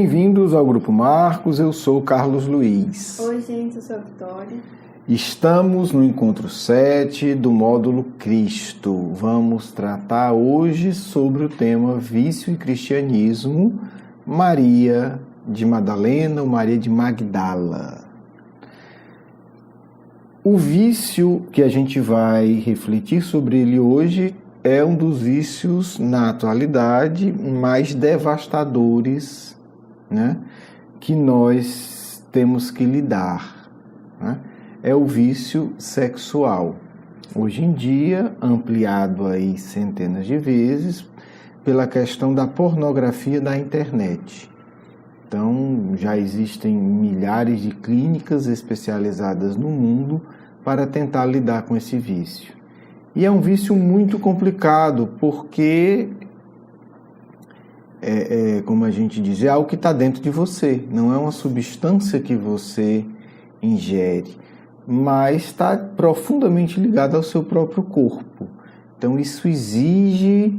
Bem-vindos ao Grupo Marcos, eu sou Carlos Luiz. Oi, gente, eu sou a Vitória. Estamos no encontro 7 do módulo Cristo. Vamos tratar hoje sobre o tema Vício e Cristianismo, Maria de Madalena ou Maria de Magdala. O vício que a gente vai refletir sobre ele hoje é um dos vícios na atualidade mais devastadores, né, que nós temos que lidar, né? É o vício sexual. Hoje em dia, ampliado aí centenas de vezes pela questão da pornografia da internet. Então, já existem milhares de clínicas especializadas no mundo para tentar lidar com esse vício. E é um vício muito complicado, porque, como a gente diz, é algo que está dentro de você. Não é uma substância que você ingere, mas está profundamente ligado ao seu próprio corpo. Então, isso exige,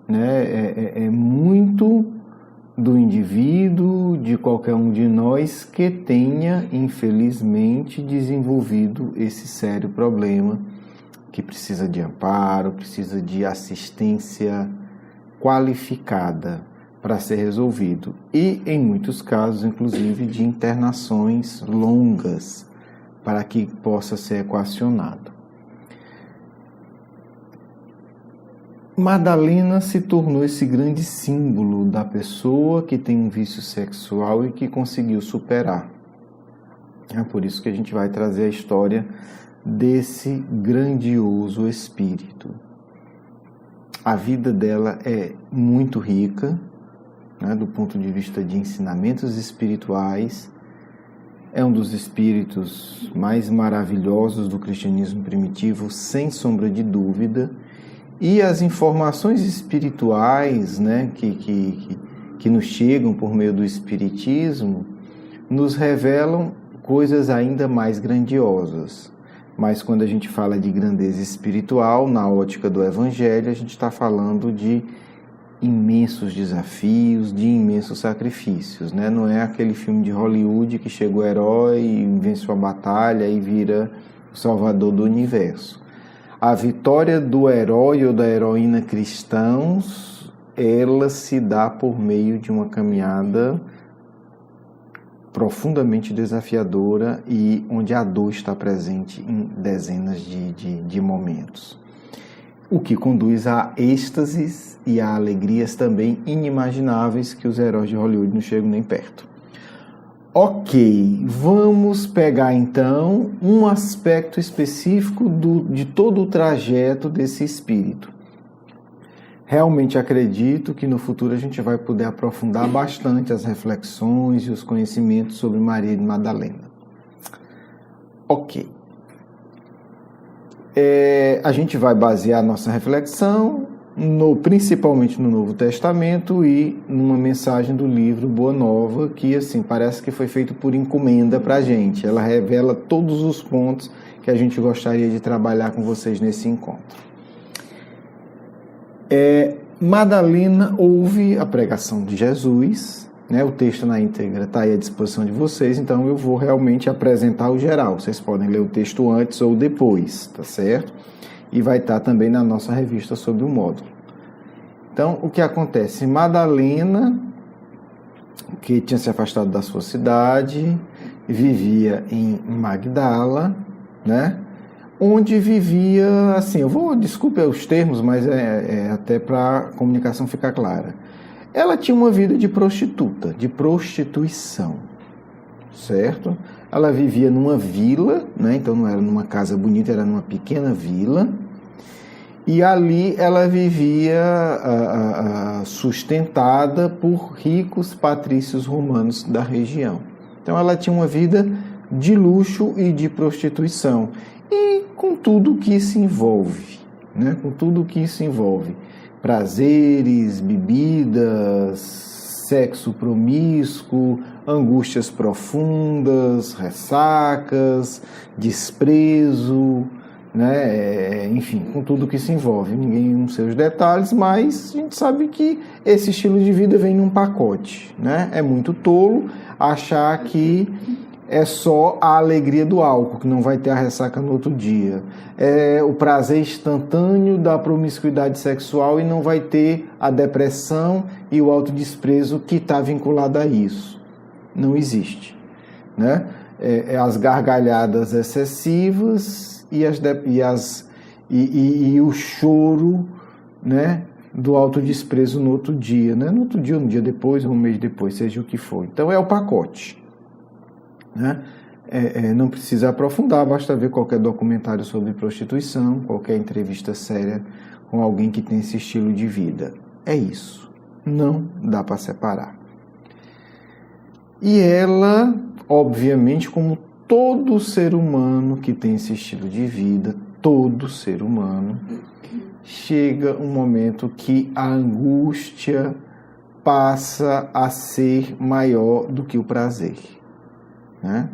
né, muito do indivíduo, de qualquer um de nós que tenha, infelizmente, desenvolvido esse sério problema, que precisa de amparo, precisa de assistência qualificada para ser resolvido. E, em muitos casos, inclusive, de internações longas para que possa ser equacionado. Madalena se tornou esse grande símbolo da pessoa que tem um vício sexual e que conseguiu superar. É por isso que a gente vai trazer a história desse grandioso espírito. A vida dela é muito rica, né, do ponto de vista de ensinamentos espirituais. É um dos espíritos mais maravilhosos do cristianismo primitivo, sem sombra de dúvida. E as informações espirituais, né, que nos chegam por meio do espiritismo nos revelam coisas ainda mais grandiosas. Mas quando a gente fala de grandeza espiritual, na ótica do Evangelho, a gente está falando de imensos desafios, de imensos sacrifícios, né? Não é aquele filme de Hollywood que chega o herói, vence uma batalha e vira o salvador do universo. A vitória do herói ou da heroína cristãos, ela se dá por meio de uma caminhada profundamente desafiadora e onde a dor está presente em dezenas de momentos. O que conduz a êxtases e a alegrias também inimagináveis que os heróis de Hollywood não chegam nem perto. Ok, vamos pegar então um aspecto específico de todo o trajeto desse espírito. Realmente acredito que no futuro a gente vai poder aprofundar bastante as reflexões e os conhecimentos sobre Maria de Madalena. Ok. A gente vai basear nossa reflexão principalmente no Novo Testamento e numa mensagem do livro Boa Nova, que assim, parece que foi feito por encomenda para a gente. Ela revela todos os pontos que a gente gostaria de trabalhar com vocês nesse encontro. Madalena ouve a pregação de Jesus, né? O texto na íntegra está aí à disposição de vocês, então eu vou realmente apresentar o geral. Vocês podem ler o texto antes ou depois, tá certo? E vai estar também na nossa revista sobre o módulo. Então, o que acontece? Madalena, que tinha se afastado da sua cidade, vivia em Magdala, né? Onde vivia, assim, desculpe os termos, mas até para a comunicação ficar clara. Ela tinha uma vida de prostituta, de prostituição, certo? Ela vivia numa vila, né? Então não era numa casa bonita, era numa pequena vila. E ali ela vivia sustentada por ricos patrícios romanos da região. Então ela tinha uma vida de luxo e de prostituição. E com tudo que isso envolve, né? Com tudo que isso envolve. Prazeres, bebidas, sexo promíscuo, angústias profundas, ressacas, desprezo, né? Enfim, com tudo que se envolve. Ninguém não sei os detalhes, mas a gente sabe que esse estilo de vida vem num pacote, né? É muito tolo achar que é só a alegria do álcool, que não vai ter a ressaca no outro dia. É o prazer instantâneo da promiscuidade sexual e não vai ter a depressão e o autodesprezo que está vinculado a isso. Não existe, né? As gargalhadas excessivas e o choro, né, do autodesprezo no outro dia, né? No outro dia, um dia depois, um mês depois, seja o que for. Então é o pacote, né? Não precisa aprofundar, basta ver qualquer documentário sobre prostituição, qualquer entrevista séria com alguém que tem esse estilo de vida. É isso. Não dá para separar. E ela, obviamente, como todo ser humano que tem esse estilo de vida, todo ser humano, chega um momento que a angústia passa a ser maior do que o prazer, né?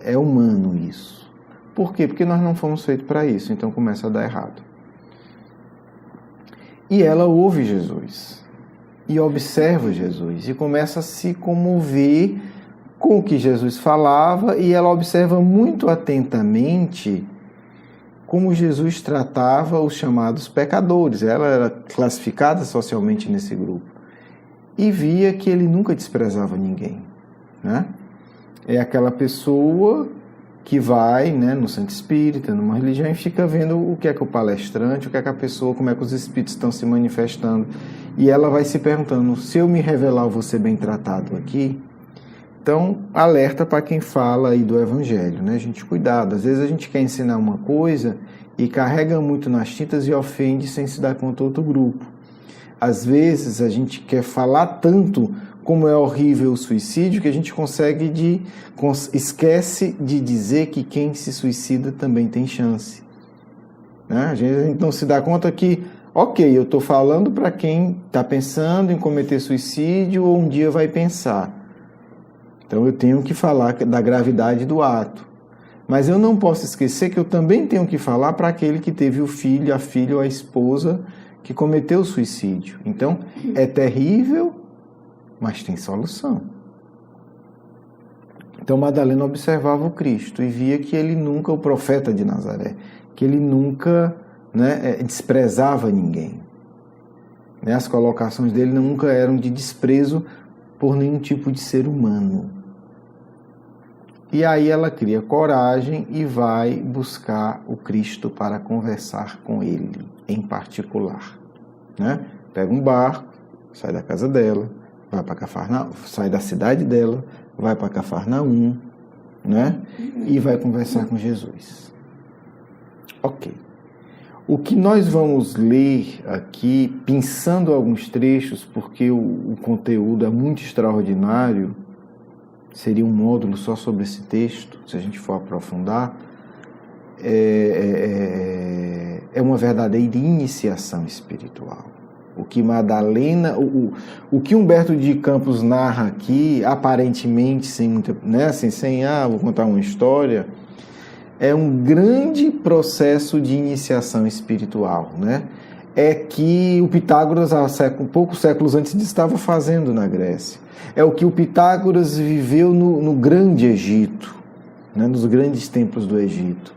É humano isso. Por quê? Porque nós não fomos feitos para isso, então começa a dar errado. E ela ouve Jesus, e observa Jesus, e começa a se comover com o que Jesus falava, e ela observa muito atentamente como Jesus tratava os chamados pecadores. Ela era classificada socialmente nesse grupo, e via que ele nunca desprezava ninguém, né? É aquela pessoa que vai, né, no centro espírita, numa religião, e fica vendo o que é que o palestrante, o que é que a pessoa, como é que os espíritos estão se manifestando. E ela vai se perguntando, se eu me revelar, eu vou ser bem tratado aqui? Então, alerta para quem fala aí do evangelho, né, gente? Cuidado, às vezes a gente quer ensinar uma coisa e carrega muito nas tintas e ofende sem se dar conta outro grupo. Às vezes a gente quer falar tanto como é horrível o suicídio, que a gente esquece de dizer que quem se suicida também tem chance, né? A gente não se dá conta que, ok, eu estou falando para quem está pensando em cometer suicídio ou um dia vai pensar. Então eu tenho que falar da gravidade do ato. Mas eu não posso esquecer que eu também tenho que falar para aquele que teve o filho, a filha ou a esposa que cometeu suicídio. Então, é terrível, mas tem solução. Então Madalena observava o Cristo e via que ele nunca, o profeta de Nazaré, que ele nunca, né, desprezava ninguém. Né? As colocações dele nunca eram de desprezo por nenhum tipo de ser humano. E aí ela cria coragem e vai buscar o Cristo para conversar com ele, em particular, né? Pega um barco, sai da casa dela, vai para Cafarnaum, sai da cidade dela, vai para Cafarnaum, né? E vai conversar com Jesus. Ok. O que nós vamos ler aqui, pensando alguns trechos, porque o conteúdo é muito extraordinário, seria um módulo só sobre esse texto, se a gente for aprofundar, é uma verdadeira iniciação espiritual. O que Madalena, o que Humberto de Campos narra aqui, aparentemente, sem muita, né, assim, vou contar uma história, é um grande processo de iniciação espiritual, né? É que o Pitágoras, poucos séculos antes, estava fazendo na Grécia. É o que o Pitágoras viveu no Grande Egito, né, nos grandes templos do Egito.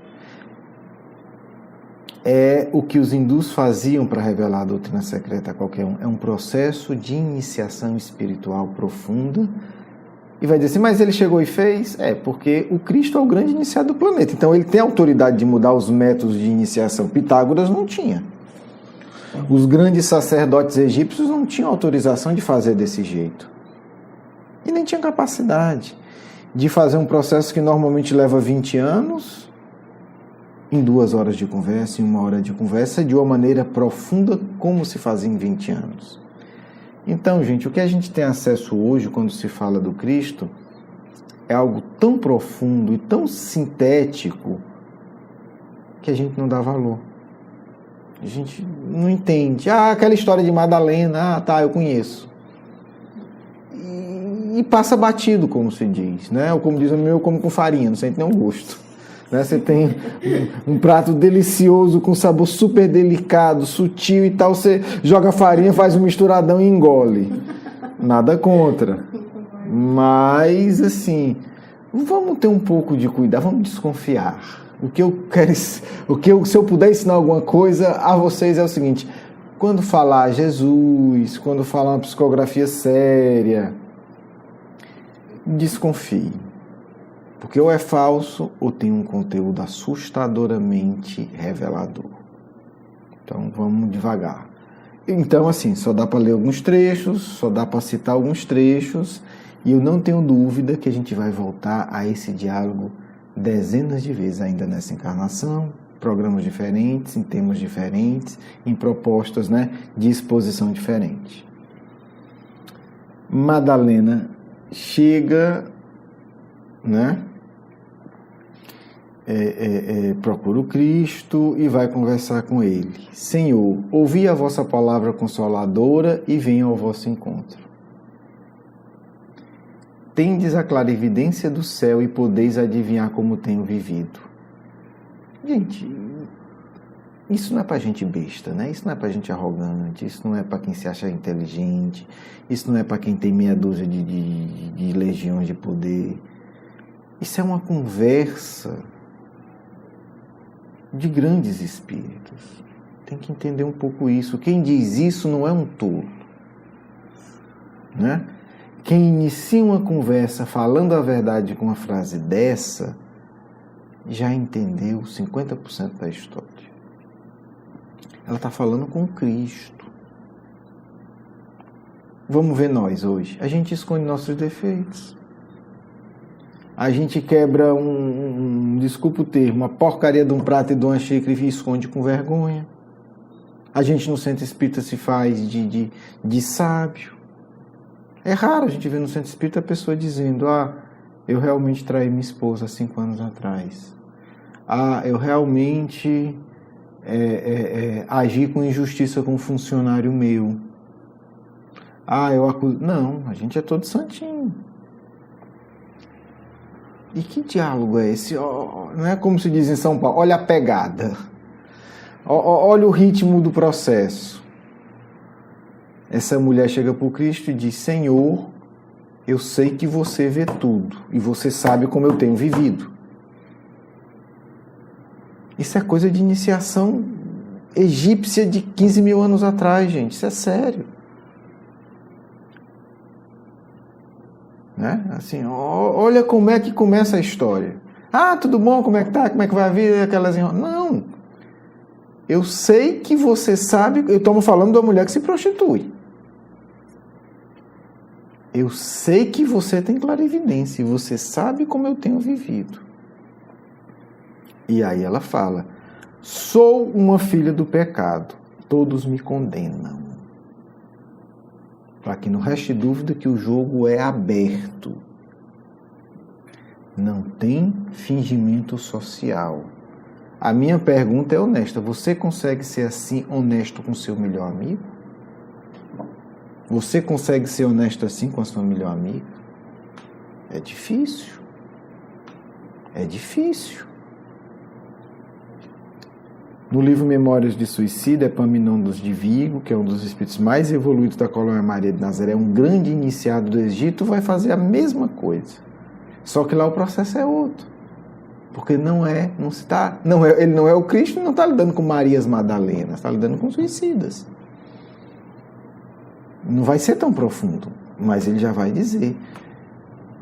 É o que os hindus faziam para revelar a doutrina secreta a qualquer um. É um processo de iniciação espiritual profunda. E vai dizer assim, mas ele chegou e fez? Porque o Cristo é o grande iniciado do planeta. Então ele tem autoridade de mudar os métodos de iniciação. Pitágoras não tinha. Os grandes sacerdotes egípcios não tinham autorização de fazer desse jeito. E nem tinham capacidade de fazer um processo que normalmente leva 20 anos, em 2 horas de conversa, em 1 hora de conversa, de uma maneira profunda, como se fazia em 20 anos. Então, gente, o que a gente tem acesso hoje, quando se fala do Cristo, é algo tão profundo e tão sintético que a gente não dá valor. A gente não entende. Aquela história de Madalena, eu conheço. E passa batido, como se diz, né? Ou como diz o meu, eu como com farinha, não sente nenhum gosto. né? Você tem um prato delicioso, com sabor super delicado, sutil e tal, você joga farinha, faz um misturadão e engole. Nada contra. Mas, assim, vamos ter um pouco de cuidado, vamos desconfiar. Se eu puder ensinar alguma coisa a vocês é o seguinte: quando falar Jesus, quando falar uma psicografia séria, desconfie. Porque ou é falso ou tem um conteúdo assustadoramente revelador. Então vamos devagar. Então, assim, só dá para ler alguns trechos, só dá para citar alguns trechos, e eu não tenho dúvida que a gente vai voltar a esse diálogo dezenas de vezes ainda nessa encarnação, programas diferentes, em temas diferentes, em propostas, né, de exposição diferente. Madalena chega, né, procura o Cristo e vai conversar com ele. Senhor, ouvi a vossa palavra consoladora e venho ao vosso encontro. Tendes a clarividência do céu e podeis adivinhar como tenho vivido. Gente, isso não é pra gente besta, né? Isso não é pra gente arrogante, isso não é pra quem se acha inteligente, isso não é pra quem tem meia dúzia de legiões de poder. Isso é uma conversa de grandes espíritos. Tem que entender um pouco isso. Quem diz isso não é um tolo, né? Quem inicia uma conversa falando a verdade com uma frase dessa, já entendeu 50% da história. Ela está falando com Cristo. Vamos ver nós hoje. A gente esconde nossos defeitos. A gente quebra desculpa o termo, uma porcaria de um prato e de uma xícara e esconde com vergonha. A gente no centro espírita se faz de sábio. É raro a gente ver no centro espírita a pessoa dizendo: eu realmente traí minha esposa há 5 anos atrás. Eu realmente agi com injustiça com um funcionário meu. Eu acuso. Não, a gente é todo santinho. E que diálogo é esse? Não é como se diz em São Paulo, olha a pegada. Olha o ritmo do processo. Essa mulher chega para o Cristo e diz: Senhor, eu sei que você vê tudo e você sabe como eu tenho vivido. Isso é coisa de iniciação egípcia de 15 mil anos atrás, gente. Isso é sério. Né? Assim, olha como é que começa a história. Tudo bom? Como é que tá? Como é que vai a vida? Aquelas... Não. Eu sei que você sabe... Eu estou falando da mulher que se prostitui. Eu sei que você tem clarividência e você sabe como eu tenho vivido. E aí ela fala: sou uma filha do pecado, todos me condenam. Para que não reste dúvida que o jogo é aberto. Não tem fingimento social. A minha pergunta é honesta: você consegue ser assim honesto com seu melhor amigo? Você consegue ser honesto assim com a sua melhor amiga? É difícil. É difícil. No livro Memórias de Suicida, Epaminondas de Vigo, que é um dos espíritos mais evoluídos da Colônia Maria de Nazaré, um grande iniciado do Egito, vai fazer a mesma coisa. Só que lá o processo é outro. Porque ele não é o Cristo, não está lidando com Marias Madalenas, está lidando com suicidas. Não vai ser tão profundo, mas ele já vai dizer: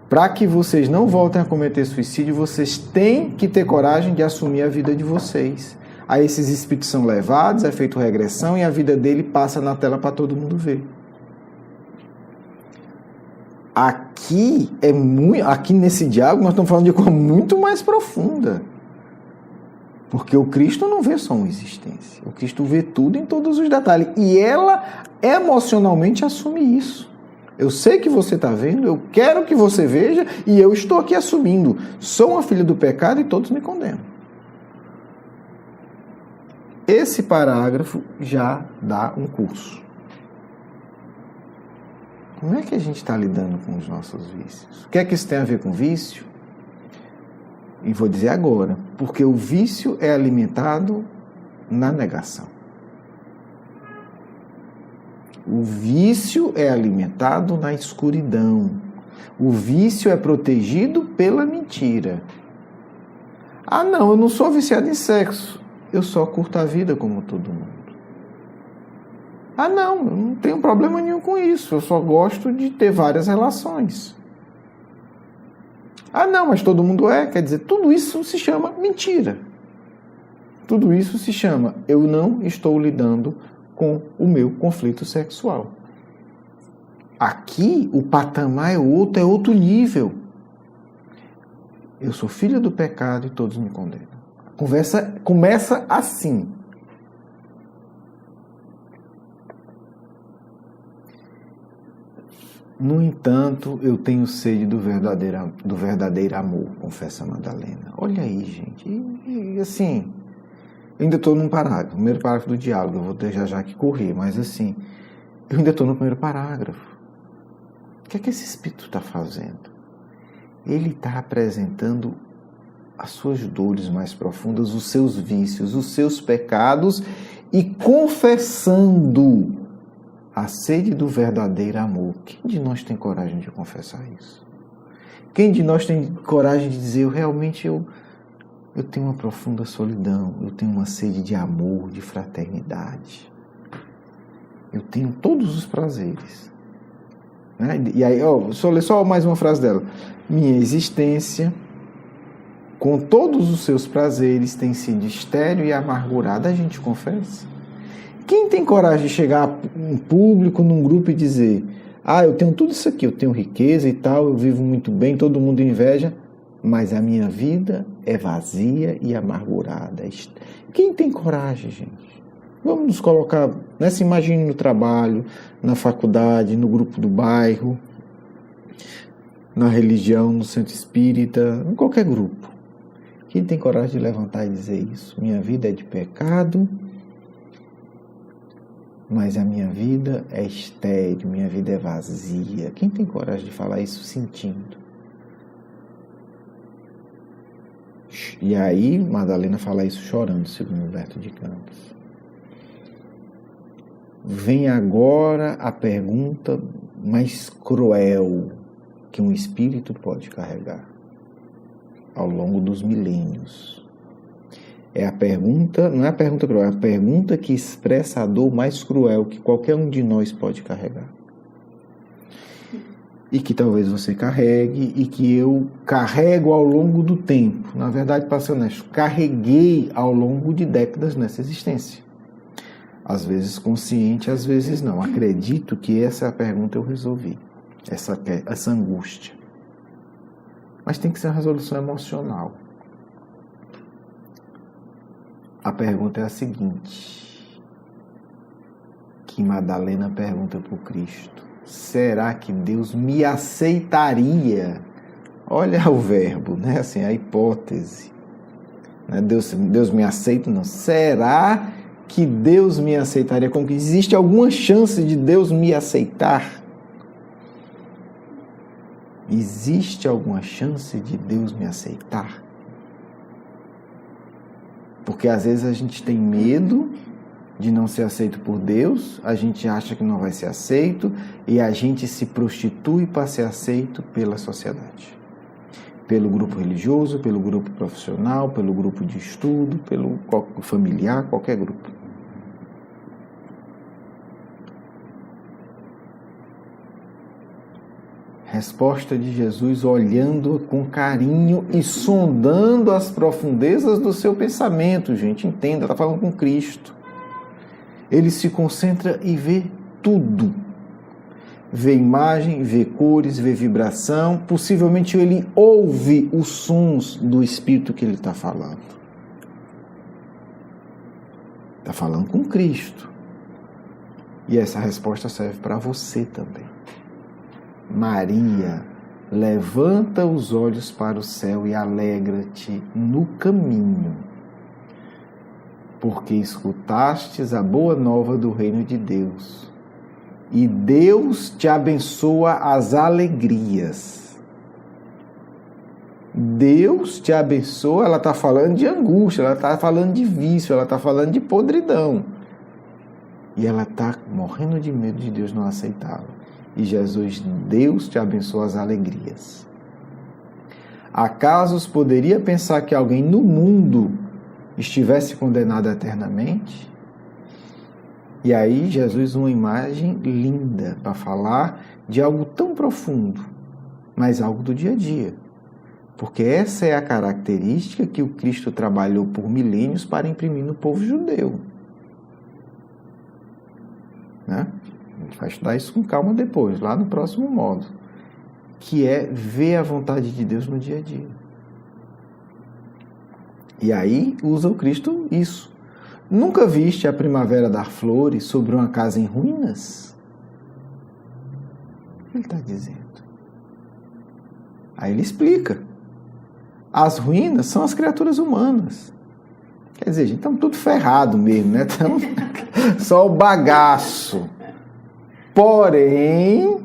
para que vocês não voltem a cometer suicídio, vocês têm que ter coragem de assumir a vida de vocês. Aí esses espíritos são levados, é feita regressão e a vida dele passa na tela para todo mundo ver. Aqui nesse diálogo nós estamos falando de coisa muito mais profunda. Porque o Cristo não vê só uma existência. O Cristo vê tudo em todos os detalhes. E ela emocionalmente assume isso. Eu sei que você está vendo, eu quero que você veja e eu estou aqui assumindo. Sou uma filha do pecado e todos me condenam. Esse parágrafo já dá um curso. Como é que a gente está lidando com os nossos vícios? O que é que isso tem a ver com vício? E vou dizer agora, porque o vício é alimentado na negação. O vício é alimentado na escuridão. O vício é protegido pela mentira. Ah, não, eu não sou viciado em sexo. Eu só curto a vida como todo mundo. Ah, não, eu não tenho problema nenhum com isso. Eu só gosto de ter várias relações. Ah, não, mas todo mundo é. Quer dizer, tudo isso se chama mentira. Tudo isso se chama eu não estou lidando com o meu conflito sexual. Aqui, o patamar é outro nível. Eu sou filho do pecado e todos me condenam. A conversa começa assim. No entanto, eu tenho sede do verdadeiro amor, confessa Madalena. Olha aí, gente. E assim, eu ainda estou num parágrafo, primeiro parágrafo do diálogo, eu vou ter já que correr, mas assim, eu ainda estou no primeiro parágrafo. O que é que esse espírito está fazendo? Ele está apresentando as suas dores mais profundas, os seus vícios, os seus pecados e confessando a sede do verdadeiro amor. Quem de nós tem coragem de confessar isso? Quem de nós tem coragem de dizer, eu tenho uma profunda solidão, eu tenho uma sede de amor, de fraternidade. Eu tenho todos os prazeres. Né? E aí, só ler só mais uma frase dela. Minha existência, com todos os seus prazeres, tem sido estéril e amargurada. A gente confessa. Quem tem coragem de chegar em público, num grupo e dizer, eu tenho tudo isso aqui, eu tenho riqueza e tal, eu vivo muito bem, todo mundo inveja, mas a minha vida é vazia e amargurada. Quem tem coragem, gente? Vamos nos colocar, se imagine no trabalho, na faculdade, no grupo do bairro, na religião, no centro espírita, em qualquer grupo. Quem tem coragem de levantar e dizer isso? Minha vida é de pecado, mas a minha vida é estéril, minha vida é vazia. Quem tem coragem de falar isso sentindo? E aí, Madalena fala isso chorando, segundo Humberto de Campos. Vem agora a pergunta mais cruel que um espírito pode carregar ao longo dos milênios. É a pergunta, não é a pergunta cruel, é a pergunta que expressa a dor mais cruel que qualquer um de nós pode carregar. E que talvez você carregue e que eu carrego ao longo do tempo. Na verdade, para ser honesto, carreguei ao longo de décadas nessa existência. Às vezes consciente, às vezes não. Acredito que essa é a pergunta que eu resolvi. Essa angústia. Mas tem que ser uma resolução emocional. A pergunta é a seguinte, que Madalena pergunta para o Cristo. Será que Deus me aceitaria? Olha o verbo, assim, a hipótese. Deus me aceita? Não. Será que Deus me aceitaria? Como que existe alguma chance de Deus me aceitar? Existe alguma chance de Deus me aceitar? Porque às vezes a gente tem medo de não ser aceito por Deus, a gente acha que não vai ser aceito e a gente se prostitui para ser aceito pela sociedade. Pelo grupo religioso, pelo grupo profissional, pelo grupo de estudo, pelo familiar, qualquer grupo. Resposta de Jesus olhando com carinho e sondando as profundezas do seu pensamento, gente, entenda, está falando com Cristo. Ele se concentra e vê tudo. Vê imagem, vê cores, vê vibração, possivelmente ele ouve os sons do Espírito que ele está falando. Está falando com Cristo. E essa resposta serve para você também. Maria, levanta os olhos para o céu e alegra-te no caminho, porque escutastes a boa nova do reino de Deus, e Deus te abençoa as alegrias. Deus te abençoa, ela está falando de angústia, ela está falando de vício, ela está falando de podridão. E ela está morrendo de medo de Deus não aceitá-la. E Jesus, Deus te abençoa as alegrias. Acaso poderia pensar que alguém no mundo estivesse condenado eternamente? E aí Jesus uma imagem linda para falar de algo tão profundo, mas algo do dia a dia. Porque essa é a característica que o Cristo trabalhou por milênios para imprimir no povo judeu. Né? A gente vai estudar isso com calma depois, lá no próximo módulo. Que é ver a vontade de Deus no dia a dia. E aí usa o Cristo isso. Nunca viste a primavera dar flores sobre uma casa em ruínas? O que ele está dizendo? Aí ele explica. As ruínas são as criaturas humanas. Quer dizer, a gente está tudo ferrado mesmo, né? Tamo... Só o bagaço. Porém,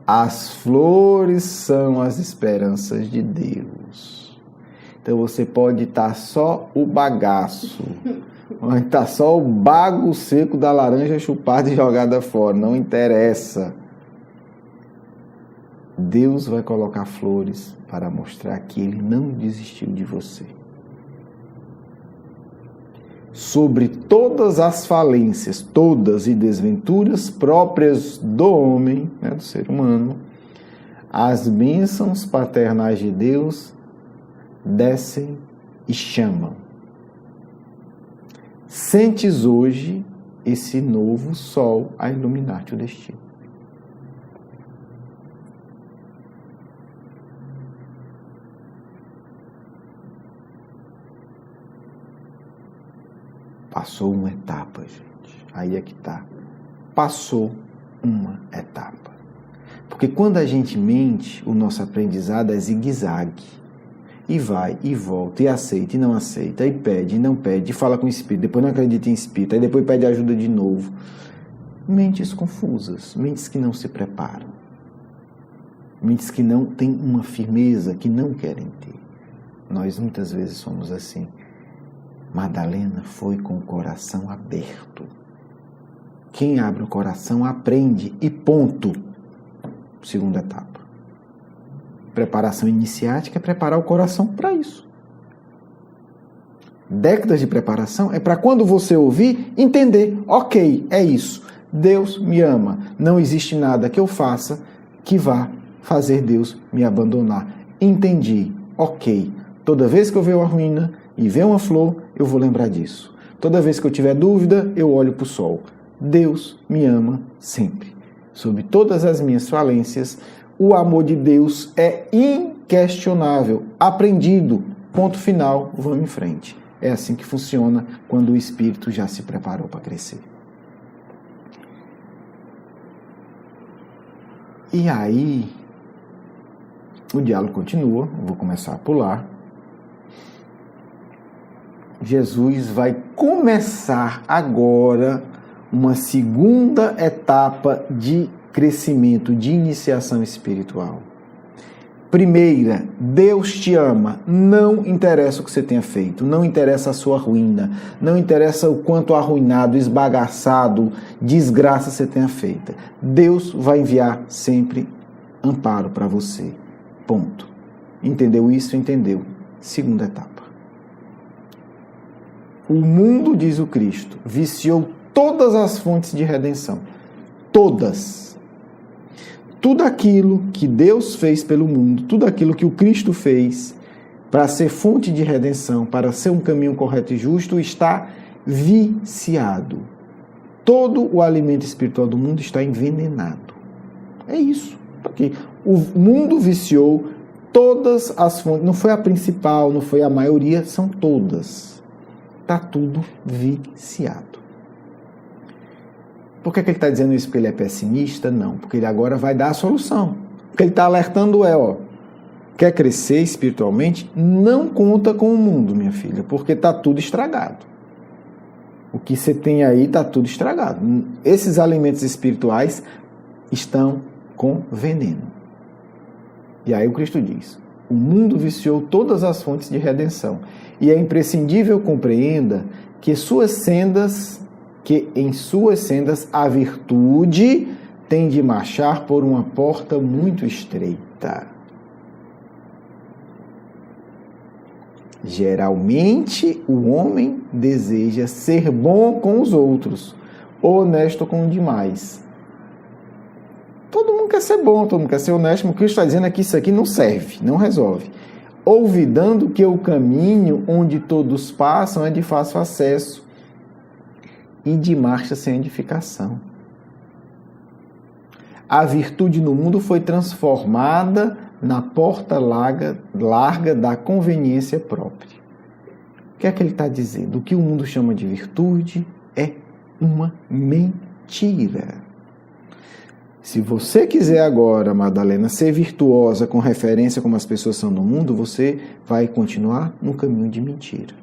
as flores são as esperanças de Deus. Então você pode estar só o bagaço. Pode estar só o bago seco da laranja chupada e jogada fora. Não interessa. Deus vai colocar flores para mostrar que Ele não desistiu de você. Sobre todas as falências, todas e desventuras próprias do homem, né, do ser humano, as bênçãos paternais de Deus descem e chamam. Sentes hoje esse novo sol a iluminar-te o destino. Passou uma etapa, gente. Aí é que tá. Passou uma etapa. Porque quando a gente mente, o nosso aprendizado é zigue-zague. E vai, e volta, e aceita, e não aceita, e pede, e não pede, e fala com o espírito, depois não acredita em espírito, aí depois pede ajuda de novo. Mentes confusas, mentes que não se preparam. Mentes que não têm uma firmeza, que não querem ter. Nós muitas vezes somos assim. Madalena foi com o coração aberto. Quem abre o coração aprende e ponto. Segunda etapa. Preparação iniciática é preparar o coração para isso. Décadas de preparação é para quando você ouvir, entender. Ok, é isso. Deus me ama. Não existe nada que eu faça que vá fazer Deus me abandonar. Entendi. Ok. Toda vez que eu ver uma ruína e ver uma flor, eu vou lembrar disso. Toda vez que eu tiver dúvida, eu olho para o sol. Deus me ama sempre. Sob todas as minhas falências, o amor de Deus é inquestionável, aprendido. Ponto final, vamos em frente. É assim que funciona quando o espírito já se preparou para crescer. E aí, o diálogo continua, vou começar a pular. Jesus vai começar agora uma segunda etapa de crescimento, de iniciação espiritual. Primeira, Deus te ama, não interessa o que você tenha feito, não interessa a sua ruína, não interessa o quanto arruinado, esbagaçado, desgraça você tenha feito. Deus vai enviar sempre amparo para você. Ponto. Entendeu isso? Entendeu. Segunda etapa. O mundo, diz o Cristo, viciou todas as fontes de redenção. Todas. Tudo aquilo que Deus fez pelo mundo, tudo aquilo que o Cristo fez para ser fonte de redenção, para ser um caminho correto e justo, está viciado. Todo o alimento espiritual do mundo está envenenado. É isso. Porque o mundo viciou todas as fontes. Não foi a principal, não foi a maioria, são todas. Está tudo viciado. Por que ele está dizendo isso? Porque ele é pessimista? Não, porque ele agora vai dar a solução. O que ele está alertando é, quer crescer espiritualmente? Não conta com o mundo, minha filha, porque está tudo estragado. O que você tem aí está tudo estragado. Esses alimentos espirituais estão com veneno. E aí o Cristo diz, O mundo viciou todas as fontes de redenção. E é imprescindível compreenda que em suas sendas a virtude tem de marchar por uma porta muito estreita. Geralmente, o homem deseja ser bom com os outros, honesto com o demais. Todo mundo quer ser bom, todo mundo quer ser honesto, mas o que está dizendo é que isso aqui não serve, não resolve. Olvidando que o caminho onde todos passam é de fácil acesso e de marcha sem edificação. A virtude no mundo foi transformada na porta larga da conveniência própria. O que é que ele está dizendo? O que o mundo chama de virtude é uma mentira. Se você quiser agora, Madalena, ser virtuosa com referência como as pessoas são no mundo, você vai continuar no caminho de mentira.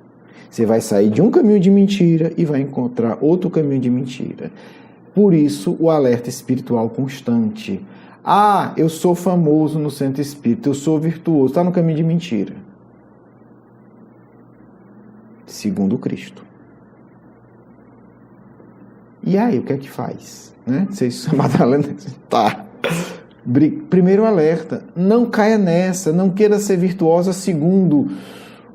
Você vai sair de um caminho de mentira e vai encontrar outro caminho de mentira. Por isso, o alerta espiritual constante. Ah, eu sou famoso no centro espírita, eu sou virtuoso. Está no caminho de mentira. Segundo Cristo. E aí, o que é que faz? Né? Vocês, Madalena, tá. Primeiro alerta, não caia nessa, não queira ser virtuosa segundo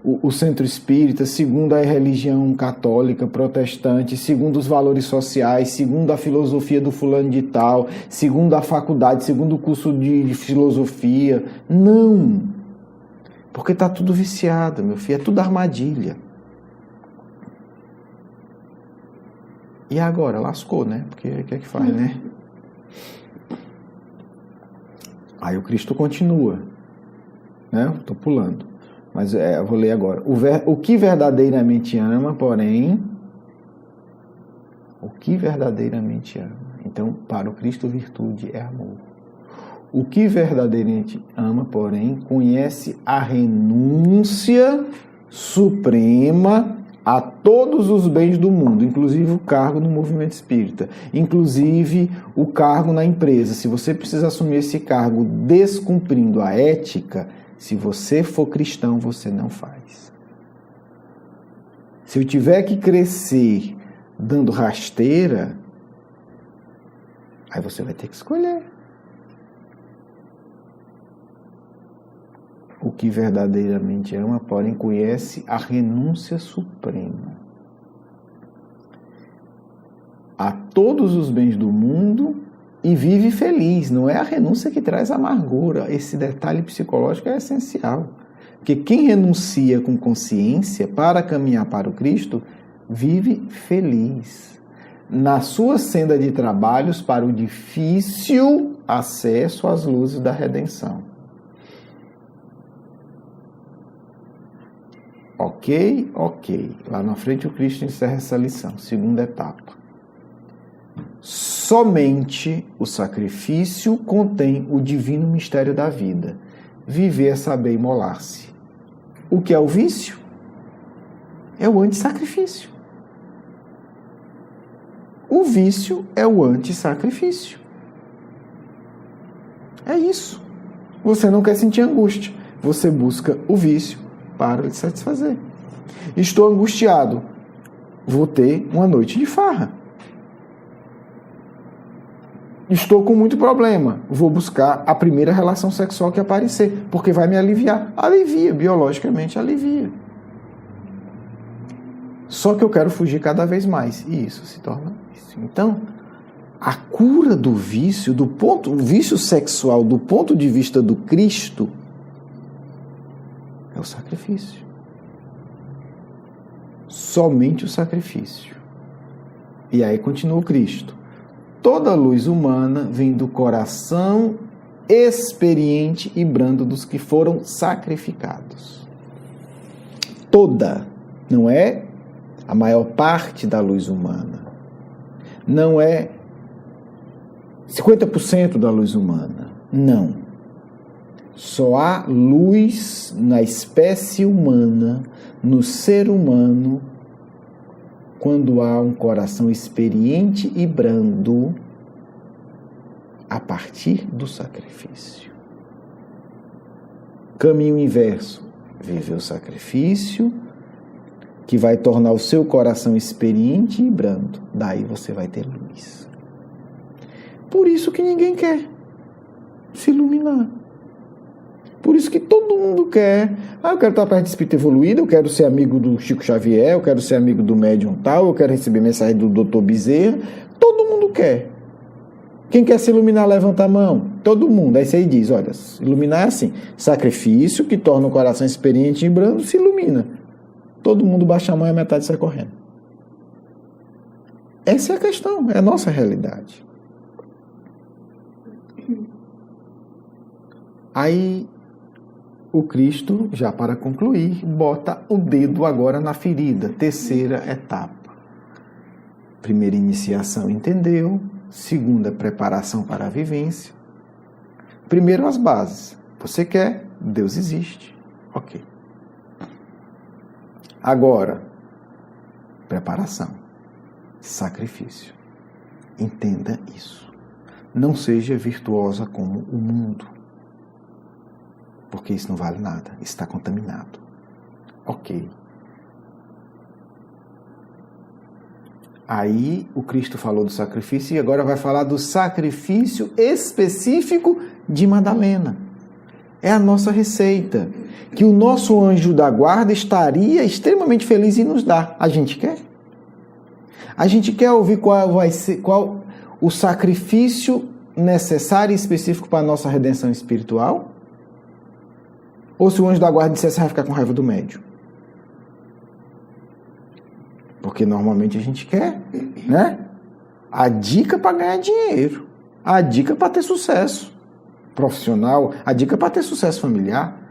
o centro espírita, segundo a religião católica, protestante, segundo os valores sociais, segundo a filosofia do fulano de tal, segundo a faculdade, segundo o curso de filosofia. Não! Porque está tudo viciado, meu filho, é tudo armadilha. E agora? Lascou, né? Porque o que é que faz, né? Aí o Cristo continua, né? Estou pulando. Mas eu vou ler agora. O que verdadeiramente ama, porém... O que verdadeiramente ama. Então, para o Cristo, virtude é amor. O que verdadeiramente ama, porém, conhece a renúncia suprema a todos os bens do mundo, inclusive o cargo no movimento espírita, inclusive o cargo na empresa. Se você precisa assumir esse cargo descumprindo a ética, se você for cristão, você não faz. Se eu tiver que crescer dando rasteira, aí você vai ter que escolher. O que verdadeiramente ama, porém, conhece a renúncia suprema a todos os bens do mundo e vive feliz. Não é a renúncia que traz amargura. Esse detalhe psicológico é essencial. Porque quem renuncia com consciência para caminhar para o Cristo, vive feliz na sua senda de trabalhos para o difícil acesso às luzes da redenção. Ok. Lá na frente o Cristo encerra essa lição. Segunda etapa. Somente o sacrifício contém o divino mistério da vida. Viver é saber imolar-se. O que é o vício? É o antissacrifício. O vício é o antissacrifício. É isso. Você não quer sentir angústia. Você busca o vício para lhe satisfazer. Estou angustiado. Vou ter uma noite de farra. Estou com muito problema. Vou buscar a primeira relação sexual que aparecer, porque vai me aliviar. Alivia, biologicamente alivia. Só que eu quero fugir cada vez mais. E isso se torna vício. Então, a cura do vício, o vício sexual do ponto de vista do Cristo, é o sacrifício. Somente o sacrifício. E aí continua o Cristo. Toda luz humana vem do coração experiente e brando dos que foram sacrificados. Toda. Não é a maior parte da luz humana. Não é 50% da luz humana. Não. Só há luz na espécie humana, no ser humano, quando há um coração experiente e brando a partir do sacrifício. Caminho inverso, viver o sacrifício, que vai tornar o seu coração experiente e brando. Daí você vai ter luz. Por isso que ninguém quer se iluminar. Por isso que todo mundo quer. Eu quero estar perto de espírito evoluído, eu quero ser amigo do Chico Xavier, eu quero ser amigo do médium tal, eu quero receber mensagem do Dr. Bezerra. Todo mundo quer. Quem quer se iluminar, levanta a mão. Todo mundo. Aí você diz, olha, iluminar é assim, sacrifício que torna o coração experiente e brando, se ilumina. Todo mundo baixa a mão e a metade sai correndo. Essa é a questão, é a nossa realidade. Aí o Cristo, já para concluir, bota o dedo agora na ferida, terceira etapa. Primeira iniciação, entendeu? Segunda, preparação para a vivência. Primeiro, as bases. Você quer, Deus existe. Ok. Agora, preparação, sacrifício. Entenda isso. Não seja virtuosa como o mundo, porque isso não vale nada, está contaminado. Ok. Aí o Cristo falou do sacrifício e agora vai falar do sacrifício específico de Madalena. É a nossa receita, que o nosso anjo da guarda estaria extremamente feliz em nos dar. A gente quer? A gente quer ouvir qual o sacrifício necessário e específico para a nossa redenção espiritual? Ou se o anjo da guarda dissesse, vai ficar com raiva do médium? Porque normalmente a gente quer, né? A dica para ganhar dinheiro, a dica para ter sucesso profissional, a dica para ter sucesso familiar.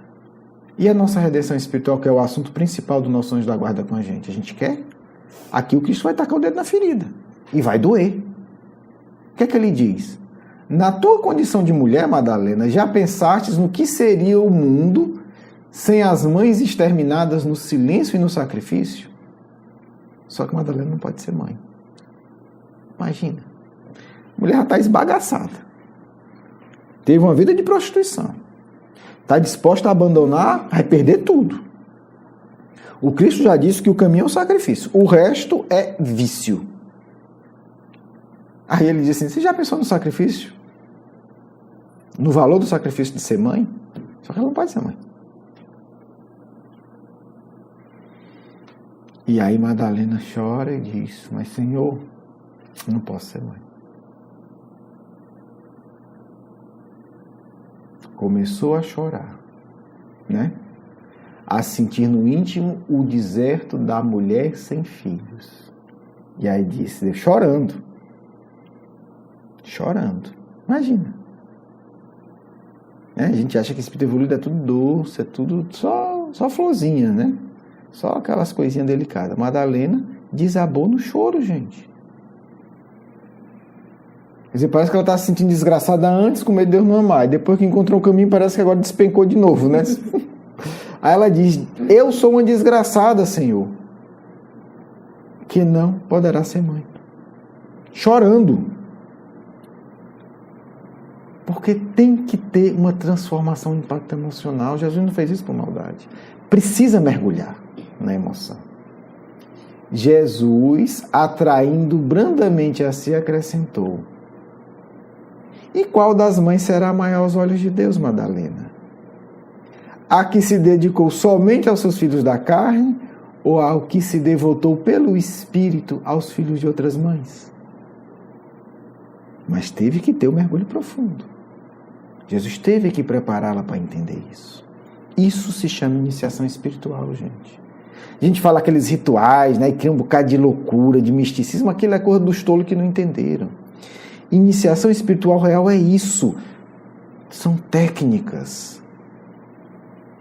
E a nossa redenção espiritual, que é o assunto principal do nosso anjo da guarda com a gente quer? Aqui o Cristo vai tacar o dedo na ferida e vai doer. O que é que ele diz? Na tua condição de mulher, Madalena, já pensastes no que seria o mundo sem as mães exterminadas no silêncio e no sacrifício? Só que Madalena não pode ser mãe. Imagina. A mulher já está esbagaçada. Teve uma vida de prostituição. Está disposta a abandonar, vai perder tudo. O Cristo já disse que o caminho é o sacrifício. O resto é vício. Aí ele disse assim, você já pensou no sacrifício? No valor do sacrifício de ser mãe? Só que ela não pode ser mãe. E aí Madalena chora e diz, mas Senhor, eu não posso ser mãe. Começou a chorar, né? A sentir no íntimo o deserto da mulher sem filhos. E aí disse, chorando. Imagina. A gente acha que espírito evoluído é tudo doce, é tudo só florzinha, né? Só aquelas coisinhas delicadas. Madalena desabou no choro, gente. Quer dizer, parece que ela estava se sentindo desgraçada antes, com medo de Deus não amar. E depois que encontrou o caminho, parece que agora despencou de novo, né? Aí ela diz, eu sou uma desgraçada, Senhor, que não poderá ser mãe. Chorando. Porque tem que ter uma transformação, um impacto emocional. Jesus não fez isso por maldade. Precisa mergulhar na emoção. Jesus, atraindo brandamente a si, acrescentou, e qual das mães será maior aos olhos de Deus, Madalena? A que se dedicou somente aos seus filhos da carne, ou ao que se devotou pelo Espírito aos filhos de outras mães? Mas teve que ter um mergulho profundo. Jesus teve que prepará-la para entender isso. Isso se chama iniciação espiritual, gente. A gente fala aqueles rituais, né, e cria um bocado de loucura, de misticismo, aquilo é coisa dos tolos que não entenderam. Iniciação espiritual real é isso. São técnicas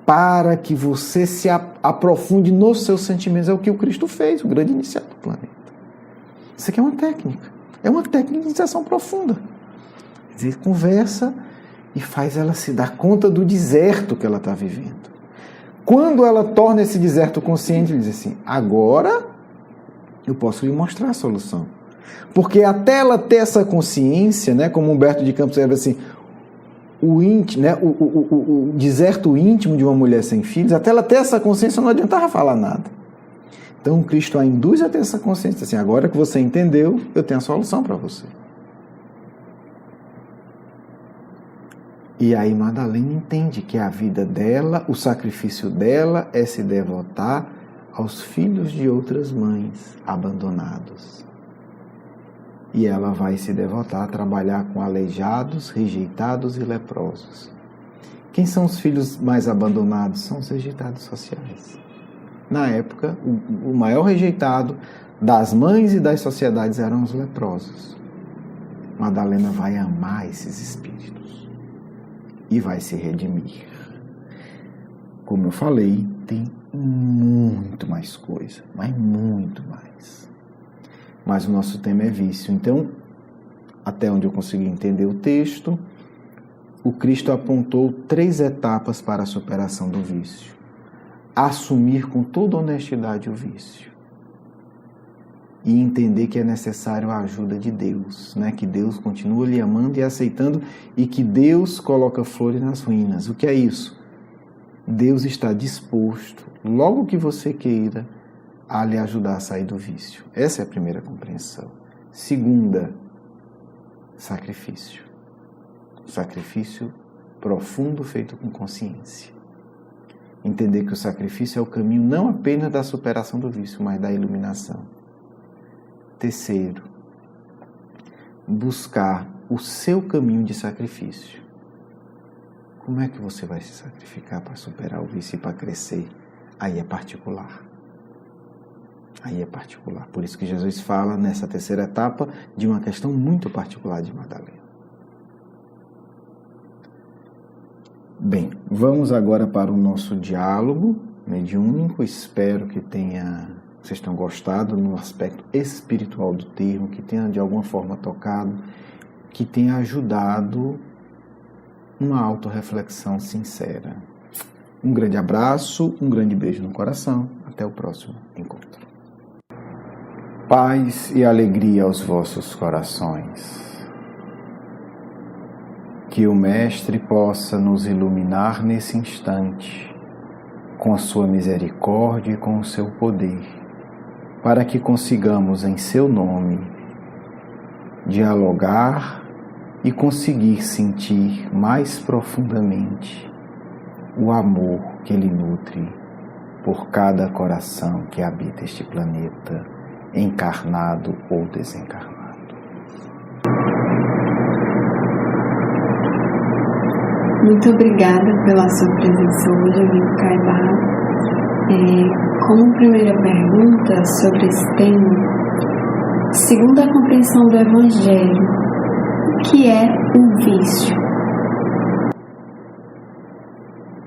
para que você se aprofunde nos seus sentimentos. É o que o Cristo fez, o grande iniciado do planeta. Isso aqui é uma técnica. É uma técnica de iniciação profunda. Quer dizer, conversa e faz ela se dar conta do deserto que ela está vivendo. Quando ela torna esse deserto consciente, ele diz assim, agora eu posso lhe mostrar a solução. Porque até ela ter essa consciência, né, como Humberto de Campos diz assim, o deserto íntimo de uma mulher sem filhos, até ela ter essa consciência não adiantava falar nada. Então Cristo a induz a ter essa consciência, assim, agora que você entendeu, eu tenho a solução para você. E aí Madalena entende que a vida dela, o sacrifício dela é se devotar aos filhos de outras mães abandonados. E ela vai se devotar a trabalhar com aleijados, rejeitados e leprosos. Quem são os filhos mais abandonados? São os rejeitados sociais. Na época, o maior rejeitado das mães e das sociedades eram os leprosos. Madalena vai amar esses espíritos e vai se redimir. Como eu falei, tem muito mais coisa, mas muito mais. Mas o nosso tema é vício. Então, até onde eu consegui entender o texto, o Cristo apontou 3 etapas para a superação do vício. Assumir com toda honestidade o vício. E entender que é necessário a ajuda de Deus, né? Que Deus continua lhe amando e aceitando, e que Deus coloca flores nas ruínas. O que é isso? Deus está disposto, logo que você queira, a lhe ajudar a sair do vício. Essa é a primeira compreensão. Segunda, sacrifício. Sacrifício profundo feito com consciência. Entender que o sacrifício é o caminho não apenas da superação do vício, mas da iluminação. Terceiro, buscar o seu caminho de sacrifício. Como é que você vai se sacrificar para superar o vício e para crescer? Aí é particular. Aí é particular. Por isso que Jesus fala nessa terceira etapa de uma questão muito particular de Madalena. Bem, vamos agora para o nosso diálogo mediúnico. Espero que vocês tenham gostado no aspecto espiritual do termo, que tenha de alguma forma tocado, que tenha ajudado uma autorreflexão sincera. Um grande abraço, um grande beijo no coração. Até o próximo encontro. Paz e alegria aos vossos corações. Que o Mestre possa nos iluminar nesse instante, com a sua misericórdia e com o seu poder, para que consigamos, em seu nome, dialogar e conseguir sentir mais profundamente o amor que Ele nutre por cada coração que habita este planeta, encarnado ou desencarnado. Muito obrigada pela sua presença hoje, amigo Caibá. Como primeira pergunta sobre esse tema, segundo a compreensão do Evangelho, o que é um vício?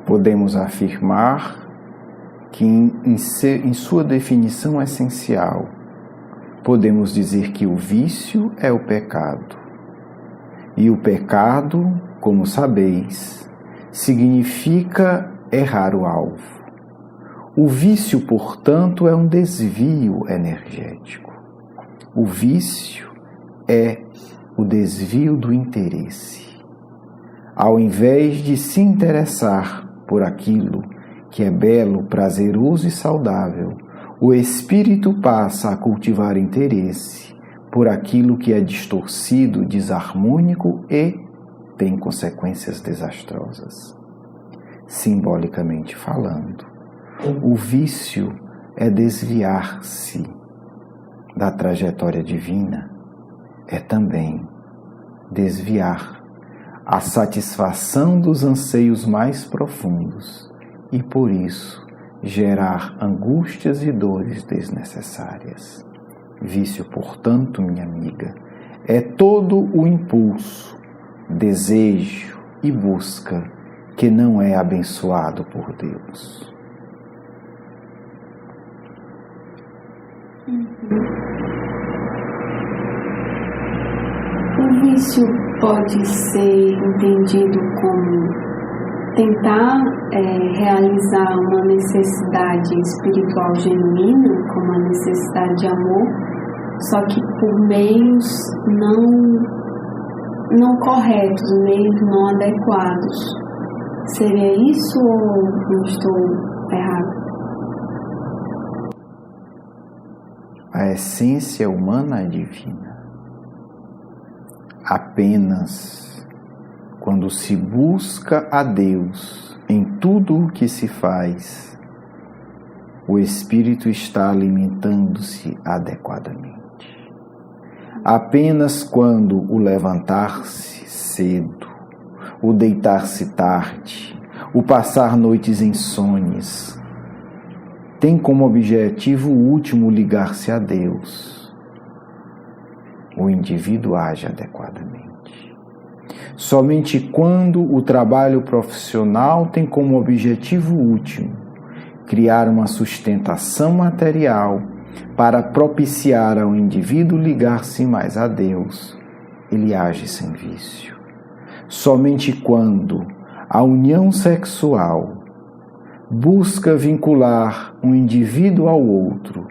Podemos afirmar que em sua definição essencial, podemos dizer que o vício é o pecado. E o pecado, como sabeis, significa errar o alvo. O vício, portanto, é um desvio energético. O vício é o desvio do interesse. Ao invés de se interessar por aquilo que é belo, prazeroso e saudável, o espírito passa a cultivar interesse por aquilo que é distorcido, desarmônico e tem consequências desastrosas. Simbolicamente falando, o vício é desviar-se da trajetória divina, é também desviar a satisfação dos anseios mais profundos e, por isso, gerar angústias e dores desnecessárias. Vício, portanto, minha amiga, é todo o impulso, desejo e busca que não é abençoado por Deus. O vício pode ser entendido como tentar realizar uma necessidade espiritual genuína, como a necessidade de amor, só que por meios não não corretos, meios não adequados. Seria isso ou não estou errado? A essência humana é divina. Apenas quando se busca a Deus em tudo o que se faz, o espírito está alimentando-se adequadamente. Apenas quando o levantar-se cedo, o deitar-se tarde, o passar noites insônias, tem como objetivo último ligar-se a Deus, o indivíduo age adequadamente. Somente quando o trabalho profissional tem como objetivo último criar uma sustentação material para propiciar ao indivíduo ligar-se mais a Deus, ele age sem vício. Somente quando a união sexual busca vincular um indivíduo ao outro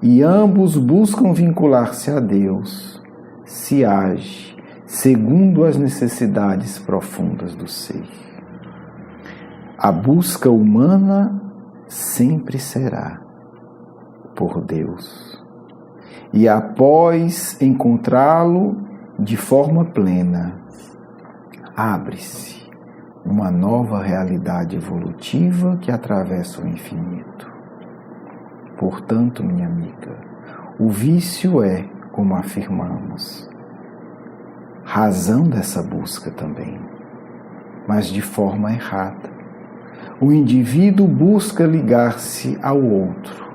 e ambos buscam vincular-se a Deus, se age segundo as necessidades profundas do ser. A busca humana sempre será por Deus. E após encontrá-lo de forma plena, abre-se uma nova realidade evolutiva que atravessa o infinito. Portanto, minha amiga, o vício é, como afirmamos, razão dessa busca também, mas de forma errada. O indivíduo busca ligar-se ao outro.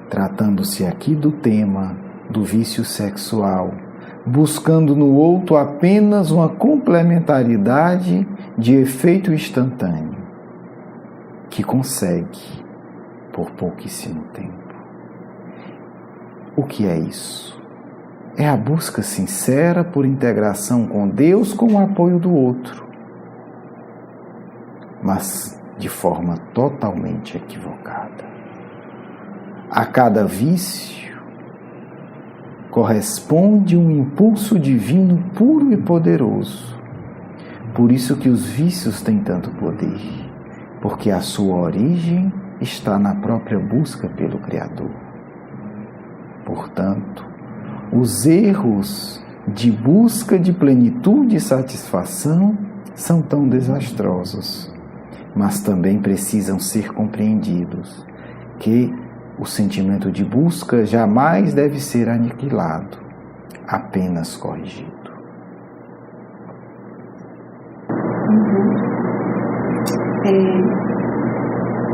Tratando-se aqui do tema do vício sexual, buscando no outro apenas uma complementaridade de efeito instantâneo, que consegue por pouquíssimo tempo. O que é isso? É a busca sincera por integração com Deus com o apoio do outro, mas de forma totalmente equivocada. A cada vício corresponde um impulso divino puro e poderoso. Por isso que os vícios têm tanto poder, porque a sua origem está na própria busca pelo Criador. Portanto, os erros de busca de plenitude e satisfação são tão desastrosos, mas também precisam ser compreendidos, que o sentimento de busca jamais deve ser aniquilado, apenas corrigido.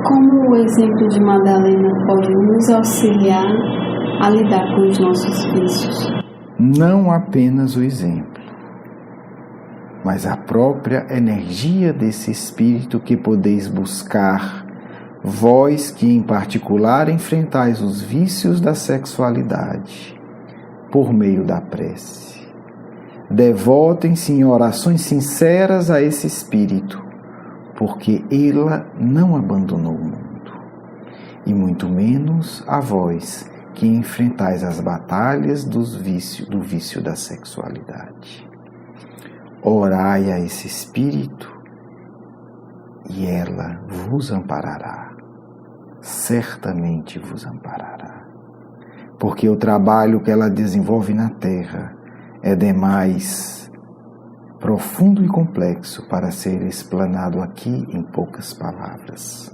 Como o exemplo de Madalena pode nos auxiliar a lidar com os nossos vícios? Não apenas o exemplo, mas a própria energia desse espírito que podeis buscar, vós que em particular enfrentais os vícios da sexualidade, por meio da prece. Devotem-se em orações sinceras a esse espírito, porque ela não abandonou o mundo, e muito menos a vós que enfrentais as batalhas do vício da sexualidade. Orai a esse espírito e ela vos amparará, certamente vos amparará, porque o trabalho que ela desenvolve na terra é demais profundo e complexo para ser explanado aqui em poucas palavras.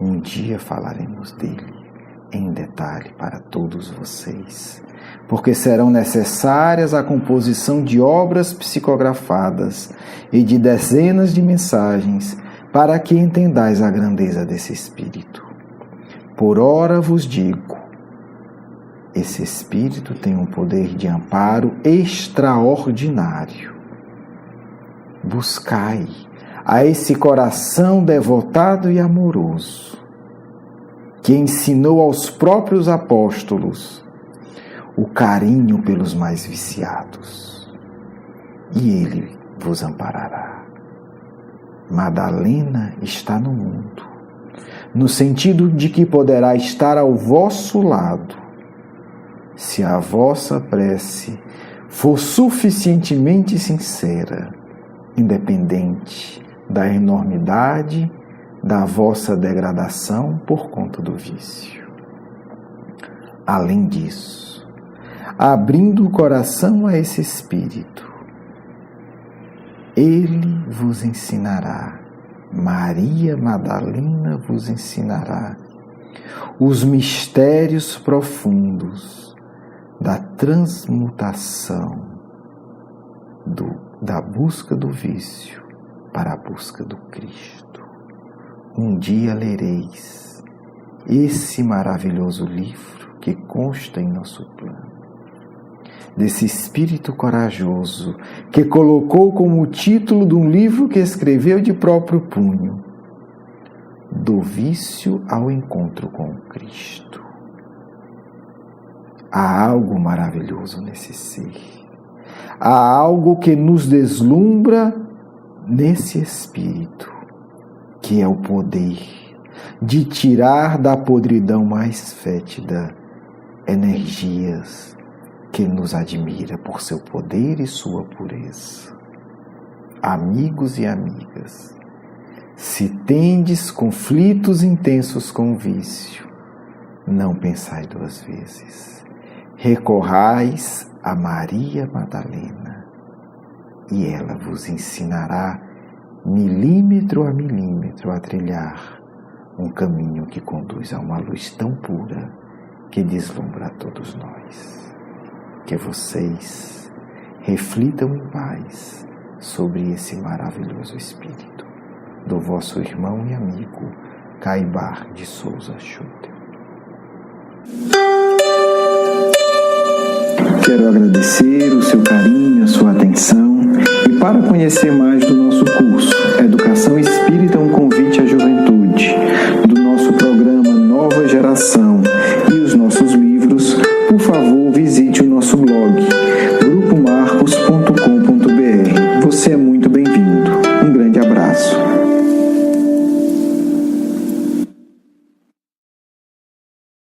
Um dia falaremos dele em detalhe para todos vocês, porque serão necessárias a composição de obras psicografadas e de dezenas de mensagens para que entendais a grandeza desse Espírito. Por ora vos digo, esse Espírito tem um poder de amparo extraordinário. Buscai a esse coração devotado e amoroso, que ensinou aos próprios apóstolos o carinho pelos mais viciados, e ele vos amparará. Madalena está no mundo, no sentido de que poderá estar ao vosso lado, se a vossa prece for suficientemente sincera, independente da enormidade da vossa degradação por conta do vício. Além disso, abrindo o coração a esse Espírito, Ele vos ensinará, Maria Madalena vos ensinará os mistérios profundos da transmutação da busca do vício para a busca do Cristo. Um dia lereis esse maravilhoso livro que consta em nosso plano, desse espírito corajoso que colocou como título de um livro que escreveu de próprio punho: Do vício ao encontro com o Cristo. Há algo maravilhoso nesse ser. Há algo que nos deslumbra nesse espírito, que é o poder de tirar da podridão mais fétida energias que nos admira por seu poder e sua pureza. Amigos e amigas, se tendes conflitos intensos com o vício, não pensai duas vezes. Recorrais a Maria Madalena e ela vos ensinará milímetro a milímetro a trilhar um caminho que conduz a uma luz tão pura que deslumbra a todos nós. Que vocês reflitam em paz sobre esse maravilhoso Espírito do vosso irmão e amigo Caibar de Souza Schutter. Quero agradecer o seu carinho, a sua atenção, e para conhecer mais do nosso curso Educação Espírita, um convite à juventude, do nosso programa Nova Geração,